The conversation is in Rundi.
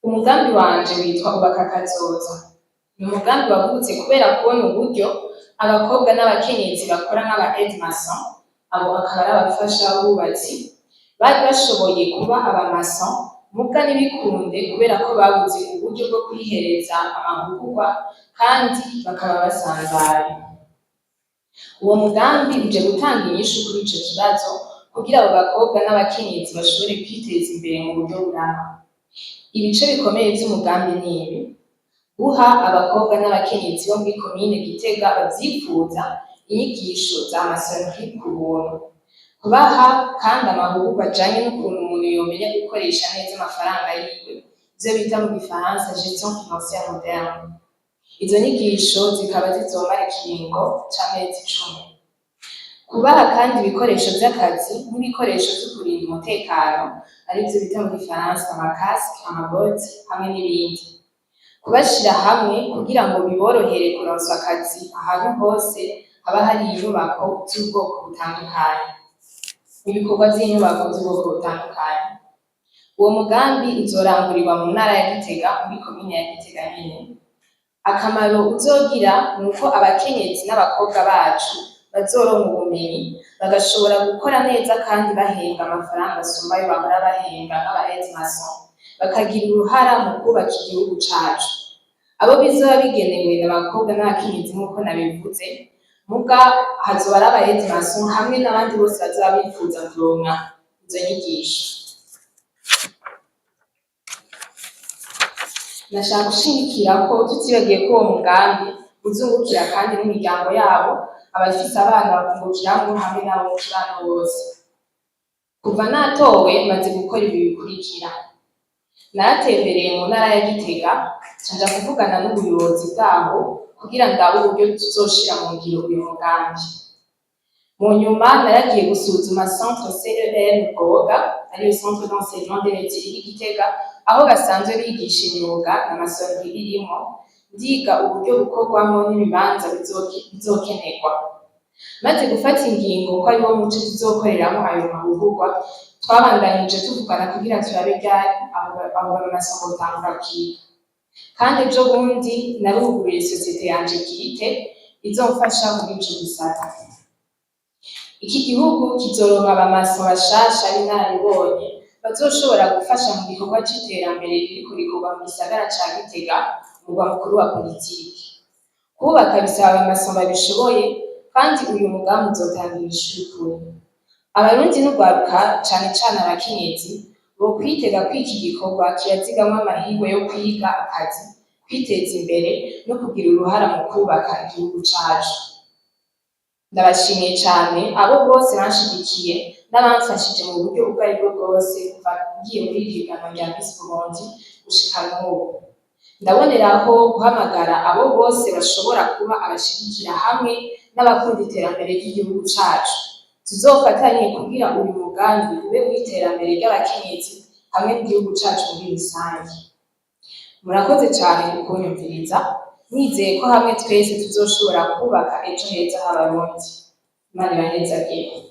Umugambi wanje witwa Ubaka Kazoza. Ni umugambi wavutse kubera kubona uburyo abakobwa n'abakenyezi bakora nk'aba aide-maçon, abo bakaba ari abafasha bubatsi, bari bashoboye kuba aba-maçon muga ntibikunde kubera ko babuze uburyo bwo kwihereza amahugurwa kandi bakaba basanzaye. Uwo mugambi uje gutanga inyishu kuri ico kibazo kugira abo bakobwa n'abakenyezi bashobore kwiteza imbere mu buryo burama. Ibice bikomeye vy'umugambi nibi: guha abakobwa n'abakenyezi bo muri komine Gitega bavyifuza inyigisho za maçonnerie ku buntu, kubaha kandi amahugurwa ajanye n'ukuntu umuntu yomenya gukoresha neza amafaranga yiwe, ivyo bita mu gifaransa gestion financière moderne. Izo nyigisho zikaba zizomara ikiringo c'amezi 10. Kubaha kandi ibikoresho vy'akazi n'ibikoresho vyo kurinda umutekano, arivyo bita mu gifaransa ama-casque, ama-bottes hamwe n'ibindi. Kubashira hamwe kugira ngo biborohere kuronswa akazi ahantu hose haba hari inyubako z'ubwoko butandukanye, ibikorwa vy'inyubako z'ubwoko butandukanye. Uwo mugambi uzorangurirwa mu ntara ya Gitega, muri komine ya Gitega nyene. Akamaro uzogira nuko abakenyezi n'abakobwa bacu bazoronka ubumenyi, bagashobora gukora neza kandi bahembwa amafaranga asumba ayo bahora bahembwa nk'aba aide-maçon, bakagira uruhara mu kubaka igihugu cacu. Abo bizoba bigenewe n'abakobwa n'abakenyezi nk'uko nabivuze, muga hazoba ari aba aide-maçon hamwe n'abandi bose bazoba bifuza kuronka izo nyigisho. Nashaka gushimikira ko tutibagiye ko uwo mugambi uzungukira kandi n'imiryango yabo, abafise abana bakungukiramwo hamwe n'abo mu kibano bose. Kuva natowe maze gukora ibi bikurikira: naratembereye mu ntara ya Gitega, nja kuvugana n'ubuyobozi bwaho kugira ndabe uburyo tuzoshira mu ngiro uyu mugambi. Mu nyuma naragiye gusuzuma centre CEN Rwoga, ariyo centre d'enseignement des métiers y'i Gitega, aho basanzwe bigisha imyuga na maçonnerie irimwo, ndiga uburyo bukorwamwo n'ibibanza bizokenerwa. Maze gufata ingingo ko ariwo muco tuzokoreramwo ayo mahugurwa, twabandanije tuvugana kugira turabe ryari abo ba-maçon botangura kwiga. Kandi ejo bundi naruguruye sosiyete yanje bwite izomfasha muri ico gisata. Iki gihugu kizoronka aba-maçon bashasha b'inararibonye bazoshobora gufasha mu gikorwa c'iterambere ririko rikorwa mu gisagara ca Gitega, umurwa mukuru wa politiki. Kubaka bisaba aba-maçon babishoboye kandi uyu mugambi uzotanga inyishu y'ukuri. Abarundi n'urwaruka cane cane abakenyezi bokwitega ko iki gikorwa kibazigamwo amahirwe yo kwiga akazi, kwiteza imbere no kugira uruhara mu kubaka igihugu cacu. Ndabashimiye cane abo bose banshigikiye n'abamfashije mu buryo ubwo aribwo bwose kuva ngiye muri iri higanwa rya Miss Burundi gushika n'ubu. Ndaboneraho guhamagara abo bose bashobora kuba abashigikira hamwe n'abakunda iterambere ry'igihugu cacu. Tuzofatanye kugira uyu mugambi ube uw'iterambere ry'abakenyezi hamwe n'igihugu cacu muri rusange. Murakoze cane kunyumviriza, nizeye ko hamwe twese tuzoshobora kubaka ejo heza h'Abarundi. Imana ibanezagire.